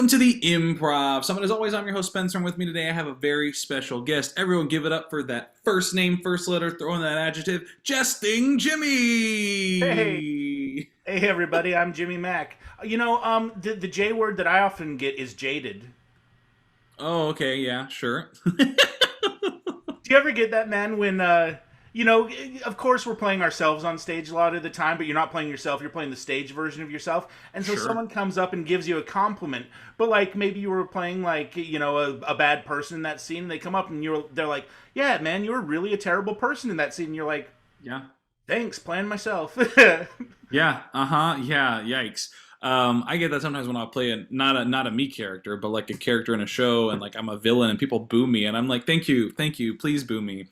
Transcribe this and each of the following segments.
Welcome to the Improv. Someone as always, I'm your host Spencer, and with me today I have a very special guest. Everyone give it up for that first name, first letter, throw in that adjective, Jesting Hey, Jimmy! hey, everybody! I'm Jimmy Mack. The J word that I often get is jaded. Oh, okay, yeah, sure. Do you ever get that, man? When of course we're playing ourselves on stage a lot of the time, but you're not playing yourself. You're playing the stage version of yourself, and so Sure. someone comes up and gives you a compliment, but like maybe you were playing like a bad person in that scene, and they come up and they're like, "Yeah, man, you were really a terrible person in that scene." And you're like, Yeah. "Thanks, playing myself." Yeah, yeah, yikes. I get that sometimes when I play not a me character, but like a character in a show, and like I'm a villain, and people boo me, and I'm like, thank you, please boo me.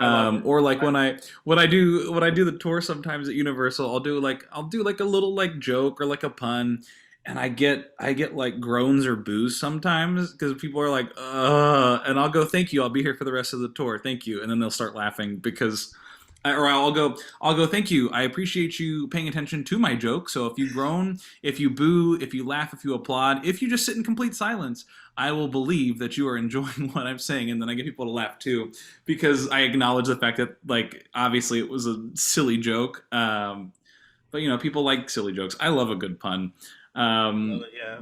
I love it. Or like when I do the tour sometimes at Universal, I'll do like a little like joke or like a pun, and I get like groans or boos sometimes because people are like, and I'll go, thank you, I'll be here for the rest of the tour, thank you, and then they'll start laughing because or I'll go, thank you. I appreciate you paying attention to my joke. So if you groan, if you boo, if you laugh, if you applaud, if you just sit in complete silence, I will believe that you are enjoying what I'm saying, and then I get people to laugh too, because I acknowledge the fact that, like, obviously it was a silly joke. But people like silly jokes. I love a good pun. Love Um, it. Yeah.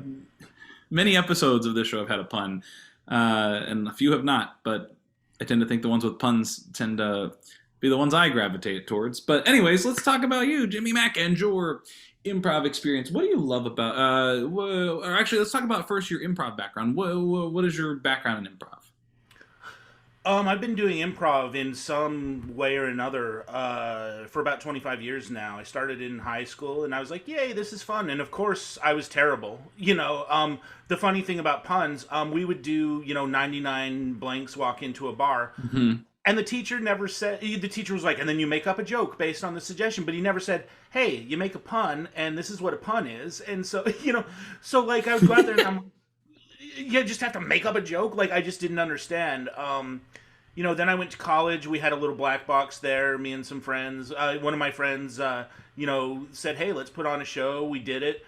Many episodes of this show have had a pun, and a few have not. But I tend to think the ones with puns tend to be the ones I gravitate towards. But anyways, let's talk about you, Jimmy Mack, and your improv experience. What do you love about? Or actually, let's talk about first your improv background. What is your background in improv? I've been doing improv in some way or another for about 25 years now. I started in high school and I was like, yay, this is fun. And of course, I was terrible. The funny thing about puns, we would do, 99 blanks walk into a bar. Mm-hmm. And the teacher never said, the teacher was like, and then you make up a joke based on the suggestion, but he never said, hey, you make a pun and this is what a pun is. And so, so like I would go out there and I'm, you just have to make up a joke. Like I just didn't understand. Then I went to college. We had a little black box there. Me and some friends. One of my friends, said, "Hey, let's put on a show." We did it.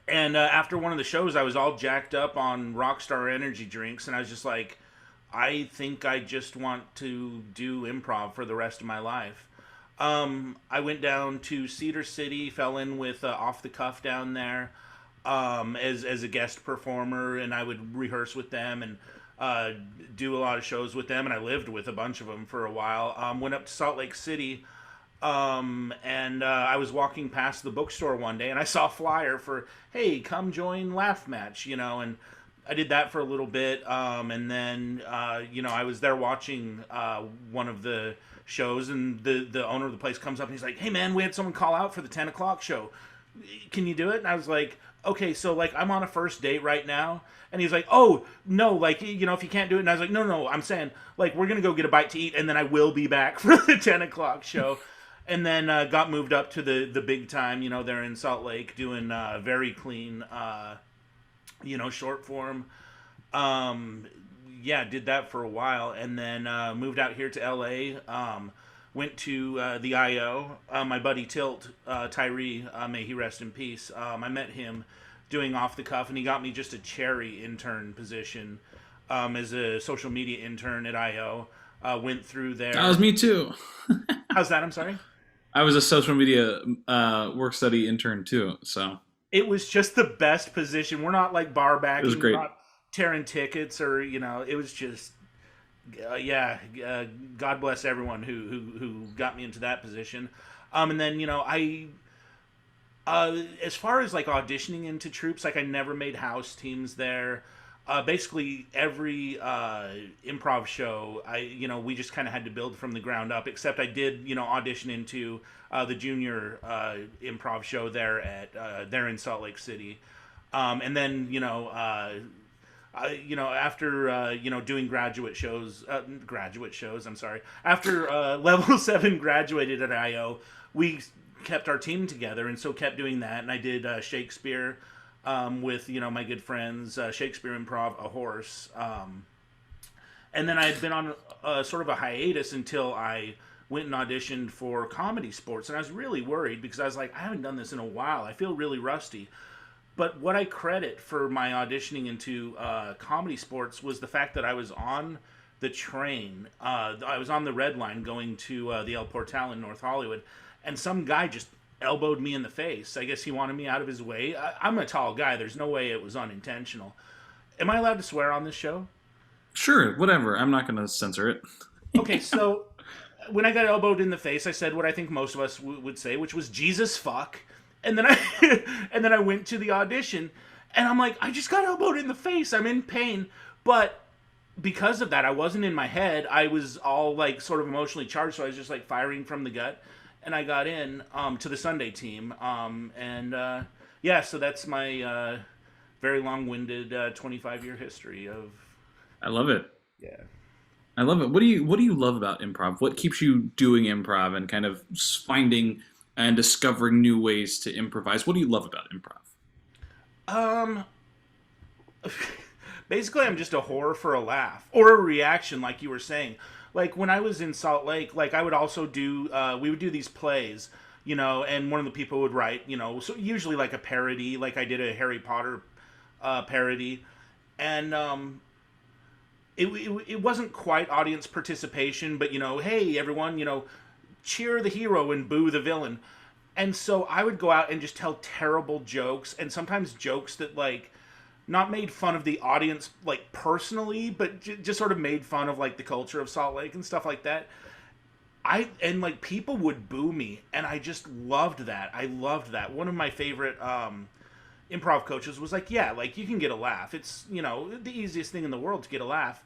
And after one of the shows, I was all jacked up on Rockstar energy drinks, and I was just like, "I think I just want to do improv for the rest of my life." I went down to Cedar City, fell in with Off the Cuff down there as a guest performer, and I would rehearse with them and uh, do a lot of shows with them, and I lived with a bunch of them for a while. Went up to Salt Lake City, and I was walking past the bookstore one day, and I saw a flyer for, hey, come join Laugh Match, and I did that for a little bit, and then I was there watching one of the shows, and the owner of the place comes up and he's like, "Hey man, we had someone call out for the 10 o'clock show. Can you do it?" And I was like, "Okay, so like I'm on a first date right now." And he's like, "Oh no, like if you can't do it." And I was like, "No, I'm saying like we're gonna go get a bite to eat, and then I will be back for the 10 o'clock show." And then got moved up to the big time, there in Salt Lake, doing very clean, short form. Um, yeah, did that for a while, and then moved out here to L.A. Went to the IO. My buddy Tilt, Tyree, may he rest in peace. I met him doing Off the Cuff, and he got me just a cherry intern position as a social media intern at IO. Went through That was there. me too. How's that? I'm sorry. I was a social media work study intern too, so It was just the best position. We're not like bar it was backing. We're great. not tearing tickets or it was just yeah. God bless everyone who got me into that position. And then I as far as like auditioning into troops, like I never made house teams there. Basically, every improv show, we just kind of had to build from the ground up. Except I did, audition into the junior improv show there in Salt Lake City, and then after doing graduate shows. I'm sorry. After level 7 graduated at IO, we kept our team together, and so kept doing that. And I did Shakespeare with my good friends, Shakespeare Improv, a horse. And then I had been on sort of a hiatus until I went and auditioned for Comedy Sports, and I was really worried because I was like, I haven't done this in a while. I feel really rusty. But what I credit for my auditioning into comedy sports was the fact that I was on the train. I was on the Red Line going to the El Portal in North Hollywood, and some guy just elbowed me in the face. I guess he wanted me out of his way. I'm a tall guy. There's no way it was unintentional. Am I allowed to swear on this show? Sure, whatever. I'm not going to censor it. Okay, so when I got elbowed in the face, I said what I think most of us would say, which was Jesus fuck. And then I and then I went to the audition, and I'm like, I just got elbowed in the face. I'm in pain, but because of that, I wasn't in my head. I was all like sort of emotionally charged, so I was just like firing from the gut, and I got in to the Sunday team. Yeah, so that's my very long-winded 25-year history of I love it. yeah. I love it. What do you love about improv? What keeps you doing improv and kind of finding and discovering new ways to improvise? What do you love about improv? Um, Basically, I'm just a horror for a laugh or a reaction, like you were saying. Like when I was in Salt Lake, like I would also do, we would do these plays, and one of the people would write, so usually like a parody, like I did a Harry Potter parody, and it wasn't quite audience participation, but hey everyone, cheer the hero and boo the villain. And so I would go out and just tell terrible jokes, and sometimes jokes that like not made fun of the audience like personally, but just sort of made fun of like the culture of Salt Lake and stuff like that. And like people would boo me, and I just loved that. I loved that. One of my favorite improv coaches was like, yeah, like you can get a laugh. It's the easiest thing in the world to get a laugh.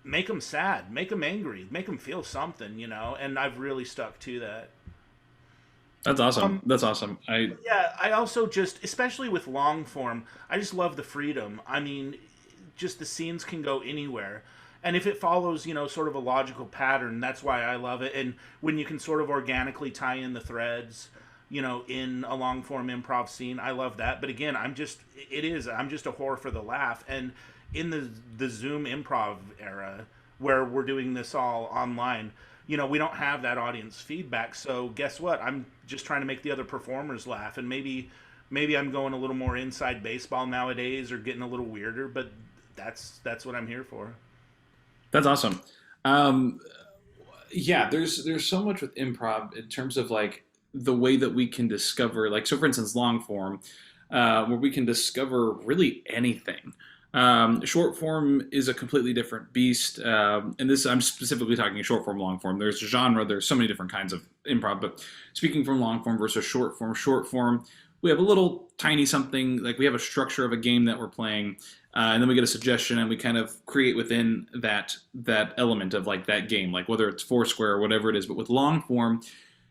Make them sad, make them angry, make them feel something, and I've really stuck to that. That's awesome. Um, That's awesome. yeah, I also just, especially with long form, I just love the freedom. I mean, just the scenes can go anywhere. And if it follows, sort of a logical pattern, that's why I love it. And when you can sort of organically tie in the threads, in a long form improv scene, I love that. But again, I'm just a whore for the laugh. And in the Zoom improv era, where we're doing this all online, we don't have that audience feedback. So guess what? I'm just trying to make the other performers laugh, and maybe I'm going a little more inside baseball nowadays, or getting a little weirder. But that's what I'm here for. That's awesome. Um, yeah, there's so much with improv in terms of like the way that we can discover, like, so for instance, long form, where we can discover really anything. Short form is a completely different beast, and this I'm specifically talking short form, long form. There's a genre. There's so many different kinds of improv, but speaking from long form versus short form, we have a little tiny something, like we have a structure of a game that we're playing, and then we get a suggestion, and we kind of create within that element of like that game, like whether it's Foursquare or whatever it is. But with long form,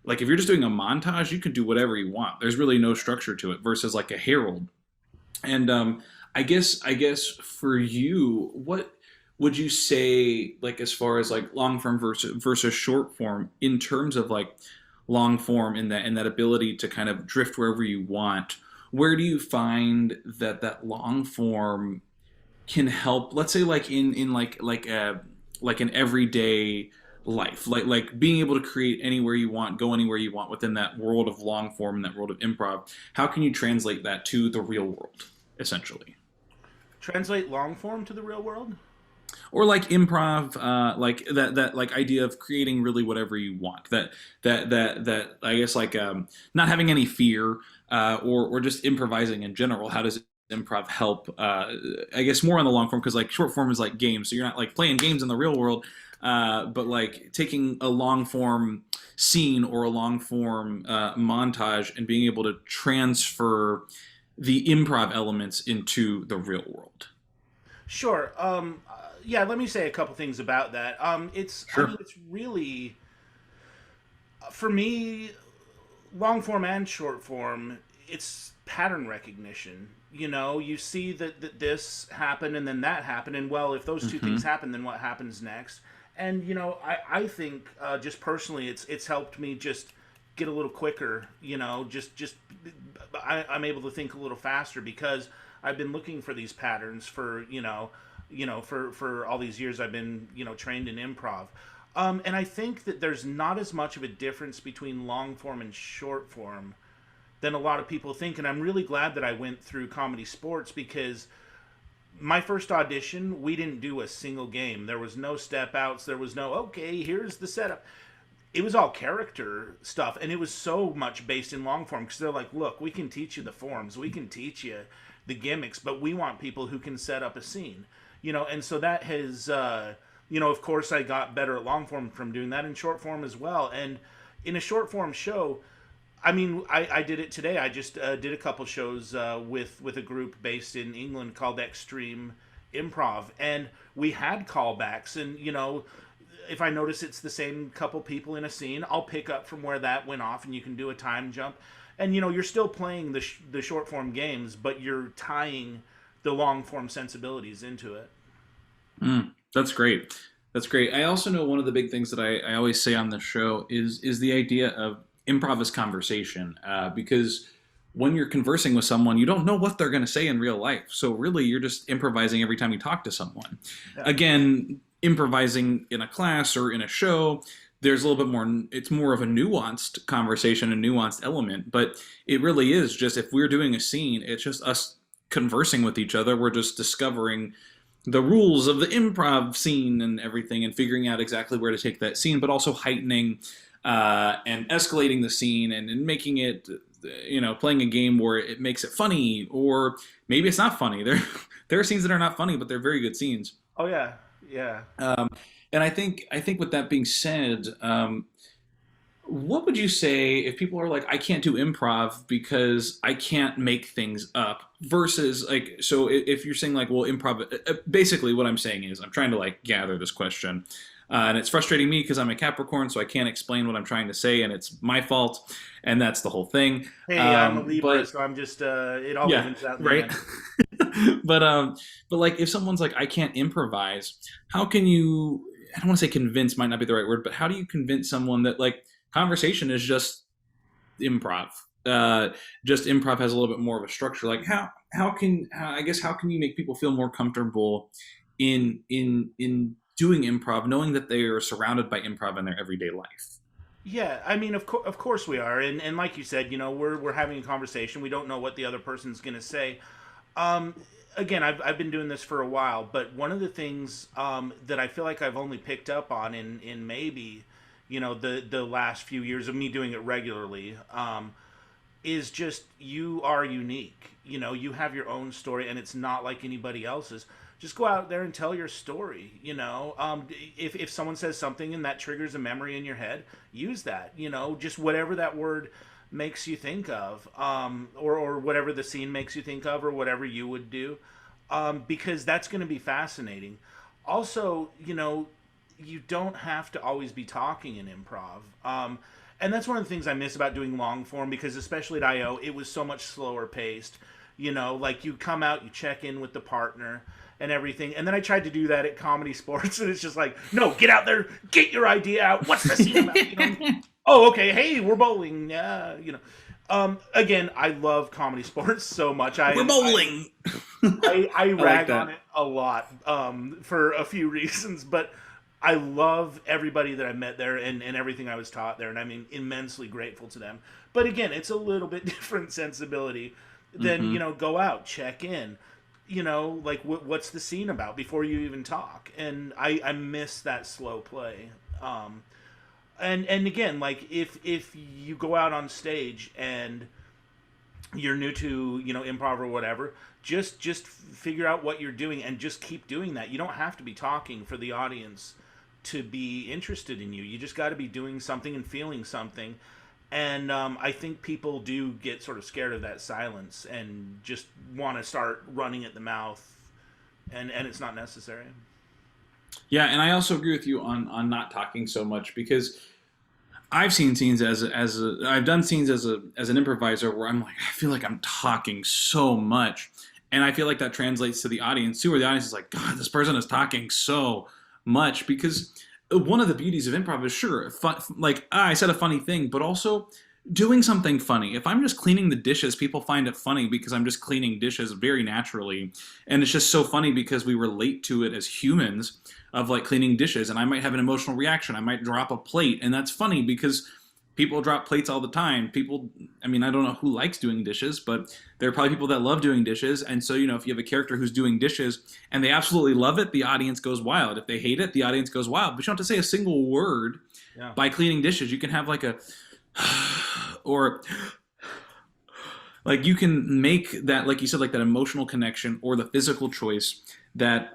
like if you're just doing a montage, you can do whatever you want. There's really no structure to it versus like a herald. And I guess for you, what would you say, like as far as like long form versus short form in terms of like long form in that ability to kind of drift wherever you want? Where do you find that long form can help? Let's say like in like an everyday life, like being able to create anywhere you want, go anywhere you want within that world of long form and that world of improv. How can you translate that to the real world, essentially? Translate long form to the real world. Or like improv, like that like idea of creating really whatever you want. That I guess like not having any fear, or just improvising in general. How does improv help? I guess more on the long form, because like short form is like games, so you're not like playing games in the real world, but like taking a long form scene or a long form montage and being able to transfer the improv elements into the real world. Sure. Yeah, let me say a couple things about that. I Sure. mean, it's really, for me, long form and short form, it's pattern recognition. You see that this happened and then that happened, and well, if those two Hmm. things happen, then what happens next? And I think just personally, it's helped me just get a little quicker. I'm able to think a little faster because I've been looking for these patterns for for all these years I've been trained in improv. And I think that there's not as much of a difference between long form and short form than a lot of people think. And I'm really glad that I went through comedy sports, because my first audition, we didn't do a single game. There was no step outs. There was no, okay, here's the setup. It was all character stuff. And it was so much based in long form, because they're like, look, we can teach you the forms, we can teach you the gimmicks, but we want people who can set up a scene. And so that has, of course, I got better at long form from doing that, in short form as well. And in a short form show, I mean, I did it today. I just did a couple shows with a group based in England called Extreme Improv, and we had callbacks. And if I notice it's the same couple people in a scene, I'll pick up from where that went off, and you can do a time jump. And you're still playing the short form games, but you're tying the long form sensibilities into it. That's great. That's great. I also know one of the big things that I always say on the show is the idea of improv as conversation, because when you're conversing with someone, you don't know what they're going to say in real life. So really, you're just improvising every time you talk to someone. Yeah. Again, improvising in a class or in a show, there's a little bit more, it's more of a nuanced conversation, a nuanced element, but it really is just, if we're doing a scene, it's just us conversing with each other. We're just discovering the rules of the improv scene and everything, and figuring out exactly where to take that scene, but also heightening and escalating the scene, and making it, playing a game where it makes it funny, or maybe it's not funny. There are scenes that are not funny, but they're very good scenes. Oh yeah, yeah. And I think with that being said, what would you say if people are like, I can't do improv because I can't make things up, versus like, so if you're saying like, well, improv, basically what I'm saying is, I'm trying to like gather this question. And it's frustrating me because I'm a Capricorn, so I can't explain what I'm trying to say, and it's my fault, and that's the whole thing. Hey, I'm a Libra, so I'm just it all evens out in the right. end. But like, if someone's like, I can't improvise, how can you? I don't want to say convince, might not be the right word, but how do you convince someone that like conversation is just improv? Just improv has a little bit more of a structure. Like how can you make people feel more comfortable in doing improv, knowing that they are surrounded by improv in their everyday life? Yeah, I mean, of course we are, and like you said, we're having a conversation. We don't know what the other person's going to say. Again, I've been doing this for a while, but one of the things that I feel like I've only picked up on in maybe the last few years of me doing it regularly, is just, you are unique. You have your own story, and it's not like anybody else's. Just go out there and tell your story. If someone says something and that triggers a memory in your head, use that. Just whatever that word makes you think of, or whatever the scene makes you think of, or whatever you would do, because that's going to be fascinating. Also, you don't have to always be talking in improv. And that's one of the things I miss about doing long form, because especially at IO, it was so much slower paced. Like you come out, you check in with the partner and everything. And then I tried to do that at comedy sports, and it's just like, no, get out there, get your idea out. What's the scene about? Oh, okay. Hey, we're bowling. Again, I love comedy sports so much. We're bowling. I rag like on it a lot for a few reasons, but I love everybody that I met there, and everything I was taught there, and I'm immensely grateful to them. But again, it's a little bit different sensibility than, go out, check in, like what's the scene about before you even talk. And I miss that slow play. And again, like if you go out on stage and you're new to, improv or whatever, just figure out what you're doing and just keep doing that. You don't have to be talking for the audience to be interested in you. You just got to be doing something and feeling something. And I think people do get sort of scared of that silence and just want to start running at the mouth, and it's not necessary. Yeah, and I also agree with you on not talking so much, because I've seen scenes I've done scenes as an improviser where I'm like, I feel like I'm talking so much, and I feel like that translates to the audience too, where the audience is like, God, this person is talking so much. Because one of the beauties of improv is, sure, I said a funny thing, but also doing something funny. If I'm just cleaning the dishes, people find it funny because I'm just cleaning dishes very naturally, and it's just so funny because we relate to it as humans, of like cleaning dishes, and I might have an emotional reaction. I might drop a plate, and that's funny because people drop plates all the time. People, I mean, I don't know who likes doing dishes, but there are probably people that love doing dishes. And so, if you have a character who's doing dishes and they absolutely love it, the audience goes wild. If they hate it, the audience goes wild. But you don't have to say a single word Yeah. by cleaning dishes. You can have like a, or like you can make that, like you said, like that emotional connection or the physical choice that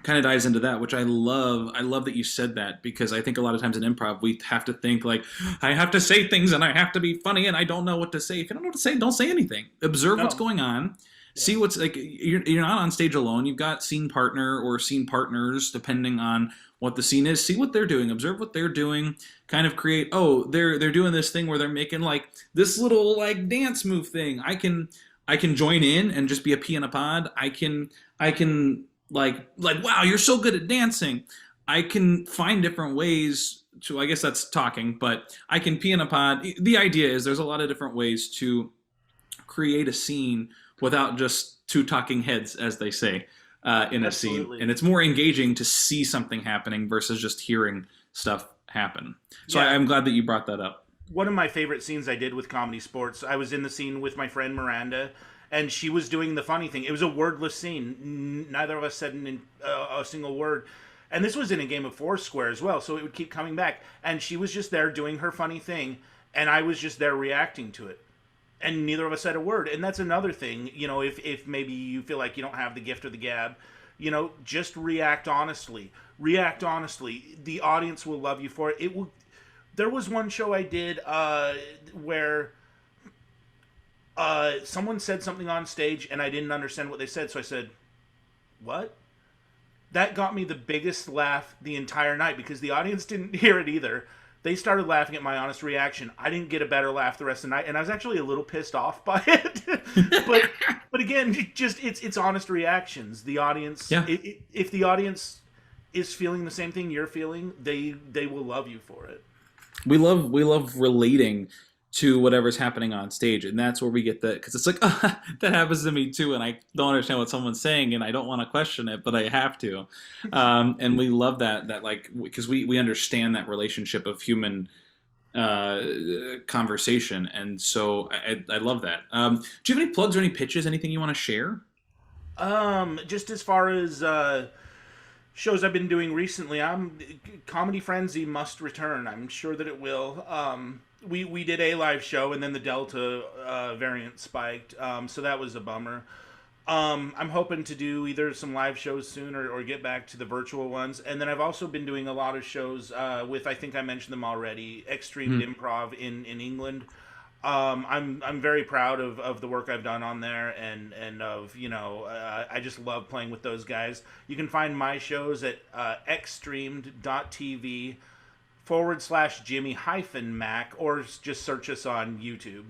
kind of dives into that, which I love. I love that you said that, because I think a lot of times in improv we have to think like, I have to say things and I have to be funny and I don't know what to say. If you don't know what to say, don't say anything. Observe what's No. going on. Yeah. See what's like. You're not on stage alone. You've got scene partner or scene partners depending on what the scene is. See what they're doing. Observe what they're doing. Kind of create. Oh, they're doing this thing where they're making like this little like dance move thing. I can join in and just be a pea in a pod. I can like wow, you're so good at dancing. I can find different ways to, I guess that's talking, but I can pee in a pod. The idea is there's a lot of different ways to create a scene without just two talking heads, as they say, in a scene. Absolutely. And it's more engaging to see something happening versus just hearing stuff happen. So Yeah. I'm glad that you brought that up. One of my favorite scenes I did with Comedy Sports, I was in the scene with my friend Miranda, and she was doing the funny thing. It was a wordless scene. Neither of us said a single word. And this was in a game of Foursquare as well, so it would keep coming back. And she was just there doing her funny thing, and I was just there reacting to it. And neither of us said a word. And that's another thing, if maybe you feel like you don't have the gift of the gab, just react honestly. React honestly. The audience will love you for it. It will. There was one show I did where someone said something on stage and I didn't understand what they said, so I said, "What?" That got me the biggest laugh the entire night because the audience didn't hear it either. They started laughing at my honest reaction. I didn't get a better laugh the rest of the night, and I was actually a little pissed off by it. but again, just it's honest reactions. The audience, Yeah. if the audience is feeling the same thing you're feeling, they will love you for it. We love relating to whatever's happening on stage, and that's where we get the, because it's like that happens to me too, and I don't understand what someone's saying and I don't want to question it, but I have to. And we love that like, because we understand that relationship of human conversation, and so I love that. Do you have any plugs or any pitches, anything you want to share? Just as far as shows I've been doing recently, Comedy Frenzy must return. I'm sure that it will. We did a live show and then the Delta variant spiked, so that was a bummer. I'm hoping to do either some live shows soon or get back to the virtual ones. And then I've also been doing a lot of shows with, I think I mentioned them already, Extreme Improv in England. I'm very proud of the work I've done on there, and of, I just love playing with those guys. You can find my shows at xstreamed.tv/Jimmy-Mac, or just search us on YouTube.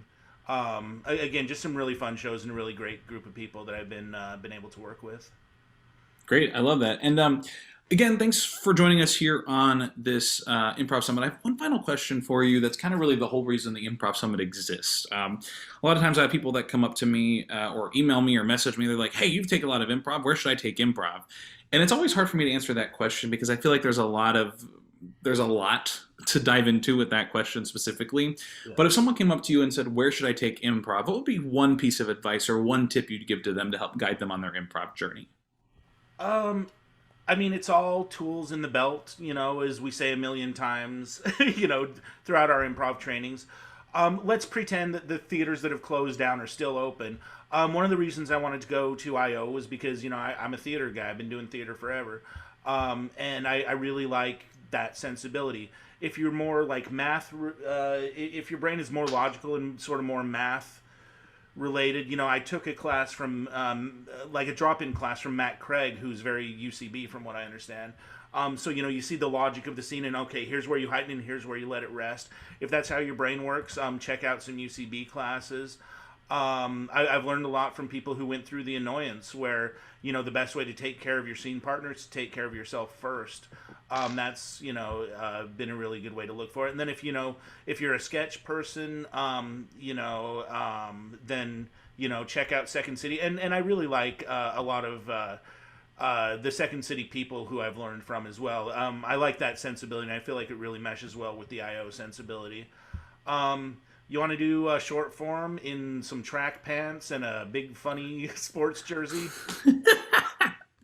Again, just some really fun shows and a really great group of people that I've been able to work with. Great, I love that. And again, thanks for joining us here on this Improv Summit. I have one final question for you that's kind of really the whole reason the Improv Summit exists. A lot of times I have people that come up to me or email me or message me. They're like, hey, you've taken a lot of improv. Where should I take improv? And it's always hard for me to answer that question because I feel like there's a lot to dive into with that question specifically. Yeah. But if someone came up to you and said, where should I take improv? What would be one piece of advice or one tip you'd give to them to help guide them on their improv journey? I mean, it's all tools in the belt, as we say a million times, throughout our improv trainings. Let's pretend that the theaters that have closed down are still open. One of the reasons I wanted to go to I.O. was because, I'm a theater guy. I've been doing theater forever. And I really like that sensibility. If you're more like math, if your brain is more logical and sort of more math related, I took a class from, like a drop-in class from Matt Craig, who's very UCB from what I understand. So, you see the logic of the scene and, okay, here's where you heighten and here's where you let it rest. If that's how your brain works, check out some UCB classes. I've learned a lot from people who went through the annoyance where, the best way to take care of your scene partner is to take care of yourself first. That's, been a really good way to look for it. And then if you're a sketch person, then, check out Second City. And I really like a lot of the Second City people who I've learned from as well. I like that sensibility, and I feel like it really meshes well with the I.O. sensibility. You want to do a short form in some track pants and a big funny sports jersey?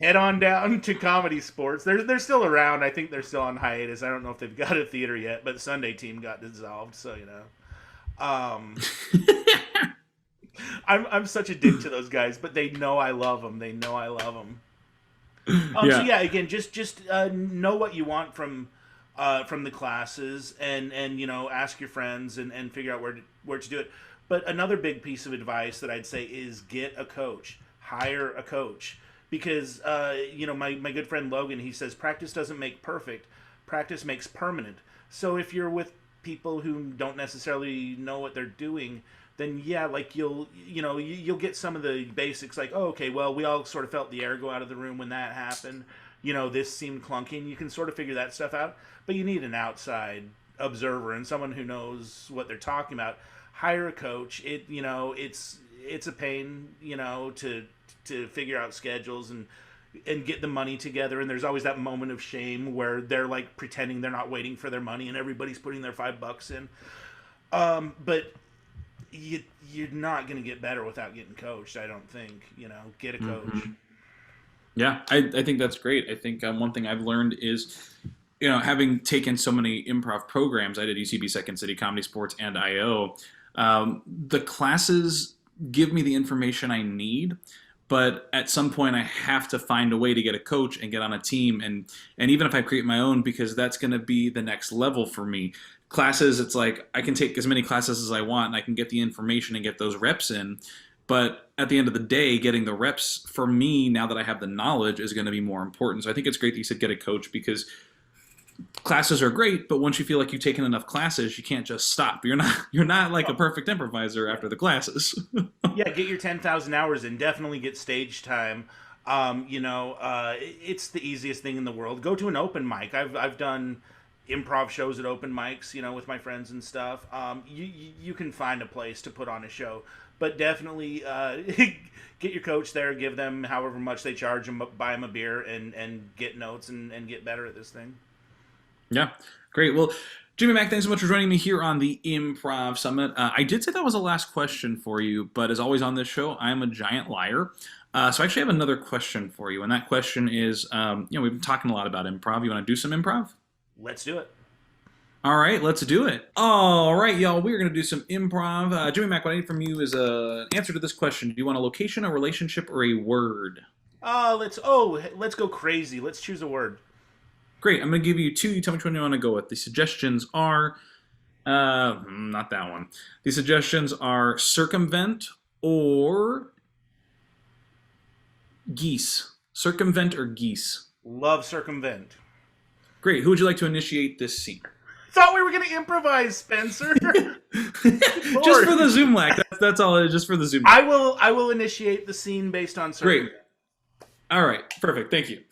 Head on down to Comedy Sports. They're still around. I think they're still on hiatus. I don't know if they've got a theater yet, but Sunday Team got dissolved, so you know. I'm such a dick to those guys, but they know I love them. They know I love them. So Yeah. yeah, again, just know what you want from the classes, and you know, ask your friends and figure out where to do it. But another big piece of advice that I'd say is get a coach, hire a coach, because you know, my good friend Logan, he says practice doesn't make perfect, practice makes permanent. So if you're with people who don't necessarily know what they're doing, then yeah, like you'll get some of the basics, like, oh, okay, well, we all sort of felt the air go out of the room when that happened. You know, this seemed clunky, and you can sort of figure that stuff out. But you need an outside observer and someone who knows what they're talking about. Hire a coach. It's a pain, you know, to figure out schedules and get the money together, and there's always that moment of shame where they're like pretending they're not waiting for their money and everybody's putting their $5 in. But you're not going to get better without getting coached. I don't think. You know, get a coach. Hmm. Yeah, I think that's great. I think one thing I've learned is, you know, having taken so many improv programs, I did UCB Second City Comedy Sports and IO. The classes give me the information I need, but at some point I have to find a way to get a coach and get on a team, and even if I create my own, because that's going to be the next level for me. Classes, it's like I can take as many classes as I want and I can get the information and get those reps in. But at the end of the day, getting the reps for me, now that I have the knowledge, is going to be more important. So I think it's great that you said get a coach, because classes are great, but once you feel like you've taken enough classes, you can't just stop. You're not like a Oh, perfect improviser yeah. after the classes. Yeah, get your 10,000 hours and definitely get stage time. It's the easiest thing in the world. Go to an open mic. I've done improv shows at open mics, you know, with my friends and stuff. You can find a place to put on a show, but definitely get your coach there. Give them however much they charge them, buy them a beer, and get notes and get better at this thing. Yeah, great. Well, Jimmy Mack, thanks so much for joining me here on the Improv Summit. I did say that was the last question for you, but as always on this show, I'm a giant liar. So I actually have another question for you, and that question is, we've been talking a lot about improv. You want to do some improv? Let's do it. All right, let's do it. All right, y'all, we're going to do some improv. Jimmy Mack, what I need from you is an answer to this question. Do you want a location, a relationship, or a word? Let's go crazy. Let's choose a word. Great, I'm going to give you two. You tell me which one you want to go with. The suggestions are, not that one. The suggestions are circumvent or geese. Circumvent or geese. Love circumvent. Great, who would you like to initiate this scene? Thought we were gonna improvise, Spencer. Just for Lord. the Zoom lag. That's all it is, just for the Zoom lag. I will initiate the scene based on Great. circumvent. All right, perfect. Thank you.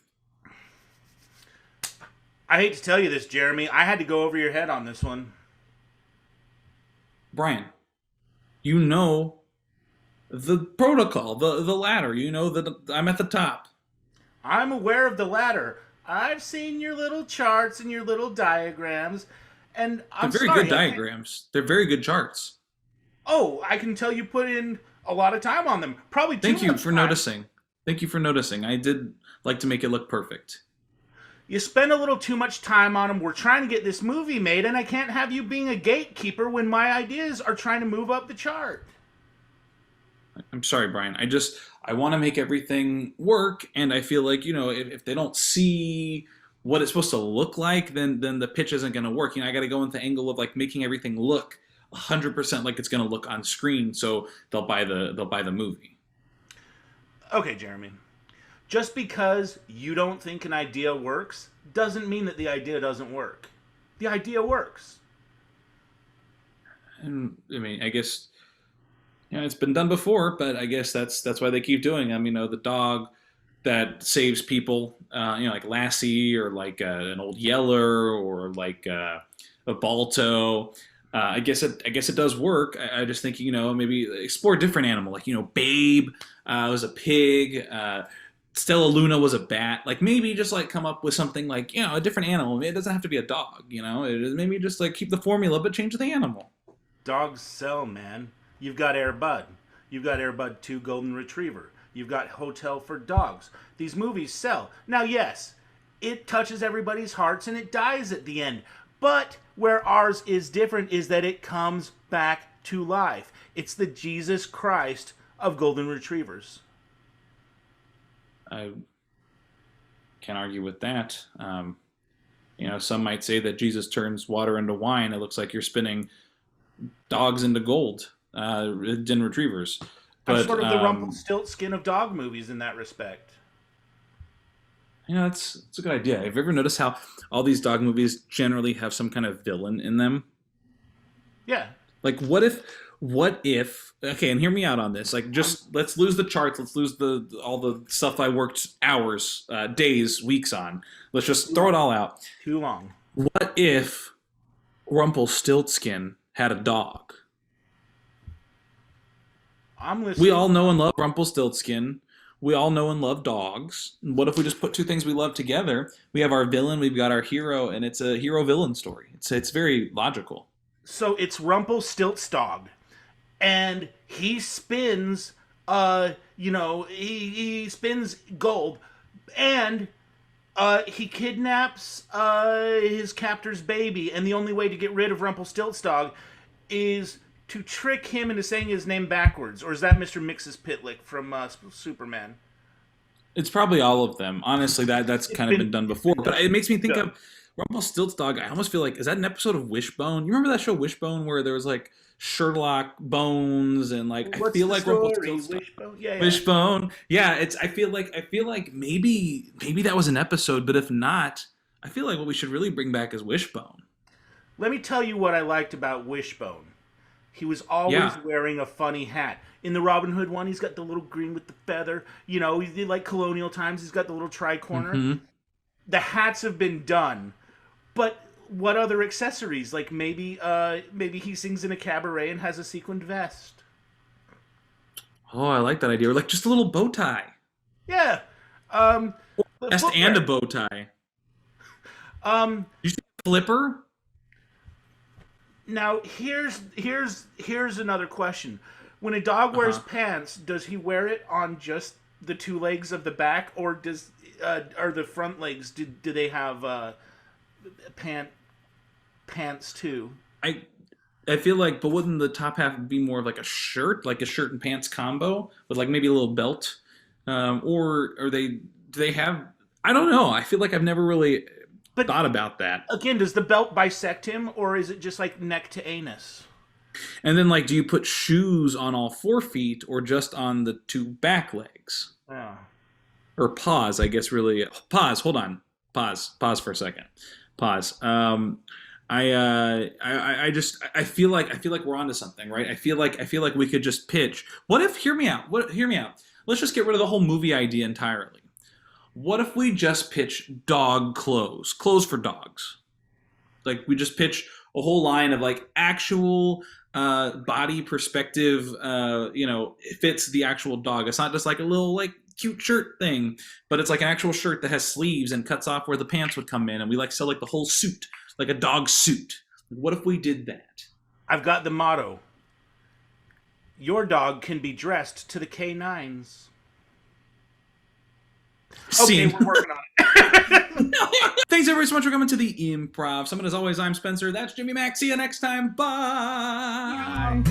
I hate to tell you this, Jeremy. I had to go over your head on this one. Brian, you know the protocol, the ladder. You know that I'm at the top. I'm aware of the ladder. I've seen your little charts and your little diagrams, and They're I'm very good sorry. diagrams. They're very good charts. Oh, I can tell you put in a lot of time on them. Probably too Thank you much for time. noticing. Thank you for noticing. I did like to make it look perfect. You spend a little too much time on them. We're trying to get this movie made, and I can't have you being a gatekeeper when my ideas are trying to move up the chart. I'm sorry, Brian. I want to make everything work, and I feel like, if they don't see what it's supposed to look like, then the pitch isn't going to work. I got to go into the angle of like making everything look 100% like it's going to look on screen, so they'll buy the movie. Okay, Jeremy. Just because you don't think an idea works doesn't mean that the idea doesn't work. The idea works. And I mean, I guess it's been done before, but I guess that's why they keep doing them. The dog that saves people, like Lassie, or like an old Yeller, or like a Balto. I guess it does work. I just think maybe explore a different animal, like Babe was a pig. Stella Luna was a bat. Like maybe just like come up with something like a different animal. It doesn't have to be a dog. Maybe just like keep the formula but change the animal. Dogs sell, man. You've got Air Bud. You've got Air Bud 2 Golden Retriever. You've got Hotel for Dogs. These movies sell. Now, yes, it touches everybody's hearts and it dies at the end. But where ours is different is that it comes back to life. It's the Jesus Christ of Golden Retrievers. I can't argue with that. Some might say that Jesus turns water into wine. It looks like you're spinning dogs into gold, in retrievers. I'm But sort of the Rumpelstiltskin of dog movies in that respect. it's a good idea. Have you ever noticed how all these dog movies generally have some kind of villain in them? Yeah. Like, what if? Okay, and hear me out on this. Like, just let's lose the charts. Let's lose all the stuff I worked hours, days, weeks on. Let's just throw it all out. Too long. What if Rumpelstiltskin had a dog? I'm listening. We all know and love Rumpelstiltskin. We all know and love dogs. What if we just put two things we love together? We have our villain, we've got our hero, and it's a hero-villain story. It's very logical. So it's Rumpelstiltsdog, and he spins, he spins gold, and he kidnaps his captor's baby, and the only way to get rid of Rumpelstiltsdog is to trick him into saying his name backwards. Or is that Mr. Mxyzptlk from Superman? It's probably all of them. Honestly, that's kind of been done before. But it makes me think Yeah. of Rumpelstiltsdog. I almost feel like, is that an episode of Wishbone? You remember that show Wishbone where there was like Sherlock Bones and like What's I feel the like story? Rumpelstiltsdog. Wishbone? Yeah, yeah. Wishbone. Yeah, I feel like maybe that was an episode, but if not, I feel like what we should really bring back is Wishbone. Let me tell you what I liked about Wishbone. He was always Yeah. wearing a funny hat. In the Robin Hood one, he's got the little green with the feather. He like colonial times. He's got the little tricorner. Hmm. The hats have been done, but what other accessories? Like maybe he sings in a cabaret and has a sequined vest. Oh, I like that idea. Or like just a little bow tie. Yeah. The Vest footwear. and a bow tie. Um. You see Flipper? Now here's another question. When a dog wears Uh-huh. pants, does he wear it on just the two legs of the back, or are the front legs? Do they have pants too? I feel like, but wouldn't the top half be more of like like a shirt and pants combo with like maybe a little belt, or do they have? I don't know. I feel like I've never really But thought about that. again, does the belt bisect him, or is it just like neck to anus? And then like, do you put shoes on all 4 feet or just on the two back legs Yeah. or paws? I guess really pause. Hold on. Pause for a second. Pause. I feel like we're onto something, right? I feel like we could just pitch. What if? Hear me out. Hear me out. Let's just get rid of the whole movie idea entirely. What if we just pitch dog clothes for dogs? Like we just pitch a whole line of like actual body perspective. It fits the actual dog. It's not just like a little like cute shirt thing, but it's like an actual shirt that has sleeves and cuts off where the pants would come in, and we like sell like the whole suit, like a dog suit. What if we did that? I've got the motto. Your dog can be dressed to the K9s. Okay, Scene. we're working on it. Thanks everyone so much for coming to the Improv Summit. As always, I'm Spencer. That's Jimmy Mack. See you next time. Bye.